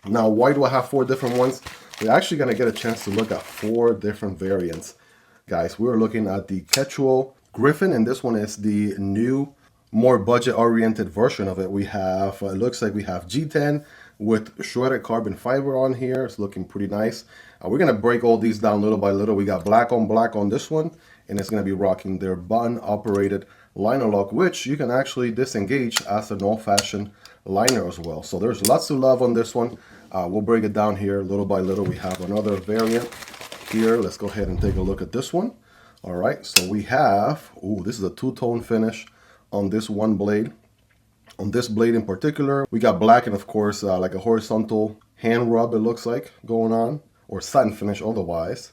Now, why do I have 4 different ones? We're actually going to get a chance to look at 4 different variants. Guys, we're looking at the Ketuo Griffin, and this one is the new, more budget-oriented version of it. We have, it looks like we have G10 with shredded carbon fiber on here. It's looking pretty nice. We're going to break all these down little by little. We got black on this one, and it's going to be rocking their button-operated liner lock, which you can actually disengage as an old-fashioned liner as well. So there's lots to love on this one. We'll break it down here little by little. We have another variant here. Let's go ahead and take a look at this one. All right, so we have, ooh, this is a two-tone finish on this one blade. On this blade in particular, we got black and of course like a horizontal hand rub, it looks like, going on, or satin finish otherwise.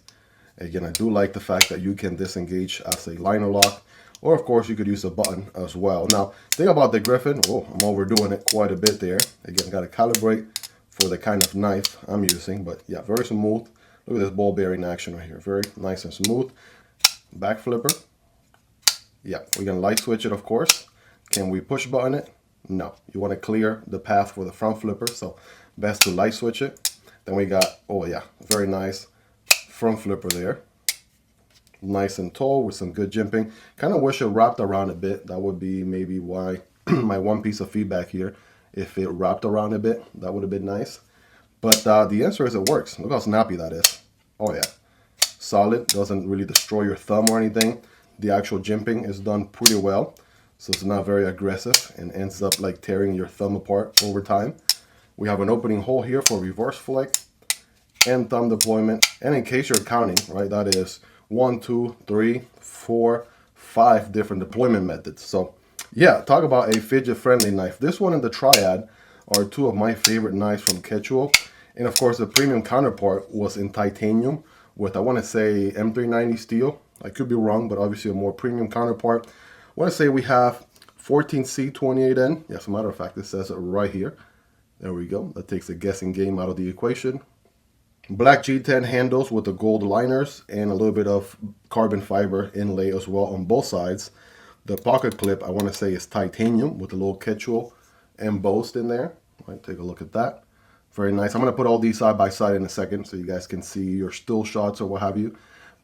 Again, I do like the fact that you can disengage as a liner lock, or of course you could use a button as well. Now, thing about the Griffin, oh, I'm overdoing it quite a bit there. Again, got to calibrate for the kind of knife I'm using, but yeah, very smooth. Look at this ball bearing action right here. Very nice and smooth. Back flipper. Yeah, we can light switch it, of course. Can we push button it? No. You want to clear the path for the front flipper, so best to light switch it. Then we got, oh yeah, very nice front flipper there. Nice and tall with some good jimping. Kind of wish it wrapped around a bit. That would be maybe why my one piece of feedback here. If it wrapped around a bit, that would have been nice. But the answer is it works. Look how snappy that is. Oh yeah. Solid. Doesn't really destroy your thumb or anything. The actual jimping is done pretty well. So it's not very aggressive and ends up like tearing your thumb apart over time. We have an opening hole here for reverse flick and thumb deployment. And in case you're counting, right, that is 1, 2, 3, 4, 5 different deployment methods. So yeah, talk about a fidget-friendly knife. This one and the Triad are 2 of my favorite knives from Ketuo. And of course, the premium counterpart was in titanium with, I want to say, M390 steel. I could be wrong, but obviously a more premium counterpart. I want to say we have 14C28N. Yes, as a matter of fact, it says it right here. There we go. That takes the guessing game out of the equation. Black G10 handles with the gold liners and a little bit of carbon fiber inlay as well on both sides. The pocket clip, I want to say, is titanium with a little Ketuo embossed in there. All right, take a look at that. Very nice. I'm going to put all these side by side in a second so you guys can see your still shots or what have you.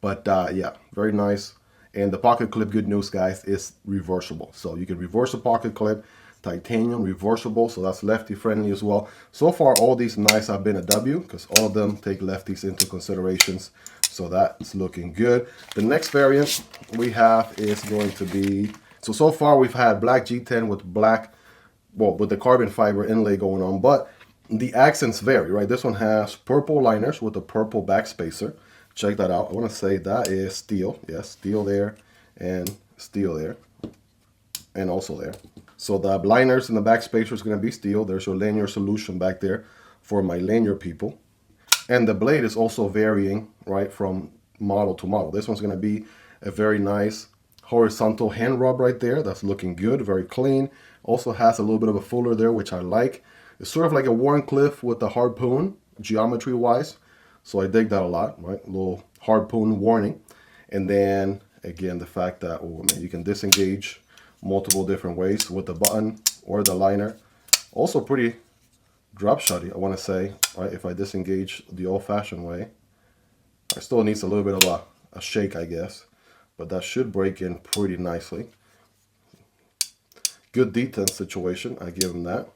But yeah, very nice. And the pocket clip, good news, guys, is reversible. So you can reverse the pocket clip, titanium, reversible. So that's lefty friendly as well. So far, all these knives have been a W because all of them take lefties into considerations. So that's looking good. The next variant we have is going to be, so far we've had black G10 with black, well, with the carbon fiber inlay going on, but the accents vary, right? This one has purple liners with a purple backspacer. Check that out. I want to say that is steel. Yes, steel there and steel there and also there. So the liners and the backspacer is going to be steel. There's your lanyard solution back there for my lanyard people. And the blade is also varying, right, from model to model. This one's going to be a very nice horizontal hand rub right there. That's looking good, very clean. Also has a little bit of a fuller there, which I like. It's sort of like a Warncliffe with the harpoon, geometry-wise. So I dig that a lot, right? A little harpoon warning. And then, again, the fact that, oh man, you can disengage multiple different ways with the button or the liner. Also pretty drop shotty, I want to say, right? If I disengage the old-fashioned way. I still needs a little bit of a shake, I guess. But that should break in pretty nicely. Good detent situation, I give him that.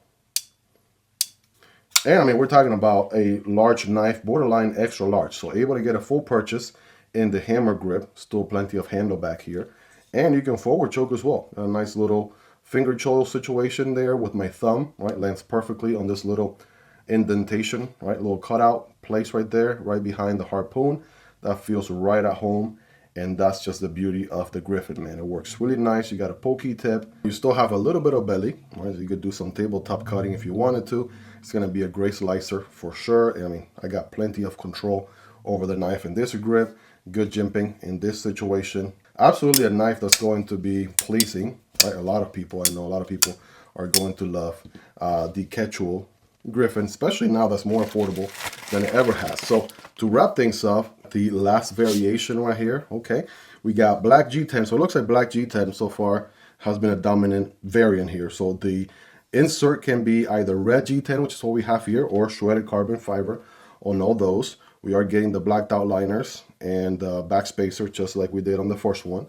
And I mean, we're talking about a large knife, borderline extra large. So able to get a full purchase in the hammer grip. Still plenty of handle back here. And you can forward choke as well. A nice little finger choil situation there with my thumb, right? Lands perfectly on this little indentation, right? Little cutout place right there, right behind the harpoon. That feels right at home. And that's just the beauty of the Griffin, man. It works really nice. You got a pokey tip. You still have a little bit of belly, right? So you could do some tabletop cutting if you wanted to. It's going to be a great slicer for sure. I mean, I got plenty of control over the knife in this grip. Good jimping in this situation. Absolutely a knife that's going to be pleasing, right? A lot of people, I know a lot of people are going to love the Ketuo Griffin, especially now that's more affordable than it ever has. So to wrap things up, the last variation right here, okay, we got black G10. So it looks like black G10 so far has been a dominant variant here. So the Insert can be either red G10, which is what we have here, or shredded carbon fiber. On all those, we are getting the blacked out liners and back spacer, just like we did on the first one.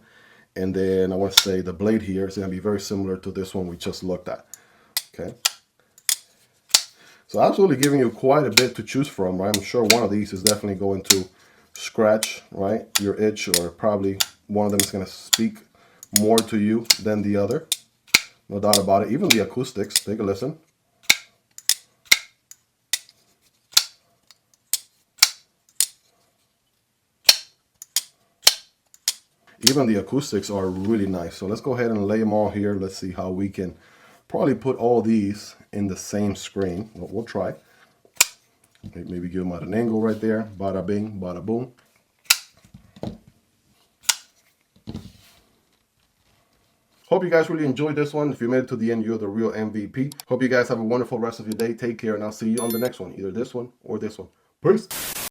And then I want to say the blade here is going to be very similar to this one we just looked at. Okay. So absolutely giving you quite a bit to choose from, right? I'm sure one of these is definitely going to scratch, right, your itch, or probably one of them is going to speak more to you than the other. No doubt about it. Even the acoustics, take a listen. Even the acoustics are really nice. So let's go ahead and lay them all here. Let's see how we can probably put all these in the same screen. We'll try. Maybe give them at an angle right there. Bada bing, bada boom. Hope you guys really enjoyed this one. If you made it to the end, you're the real MVP. Hope you guys have a wonderful rest of your day. Take care, and I'll see you on the next one. Either this one or this one. Peace.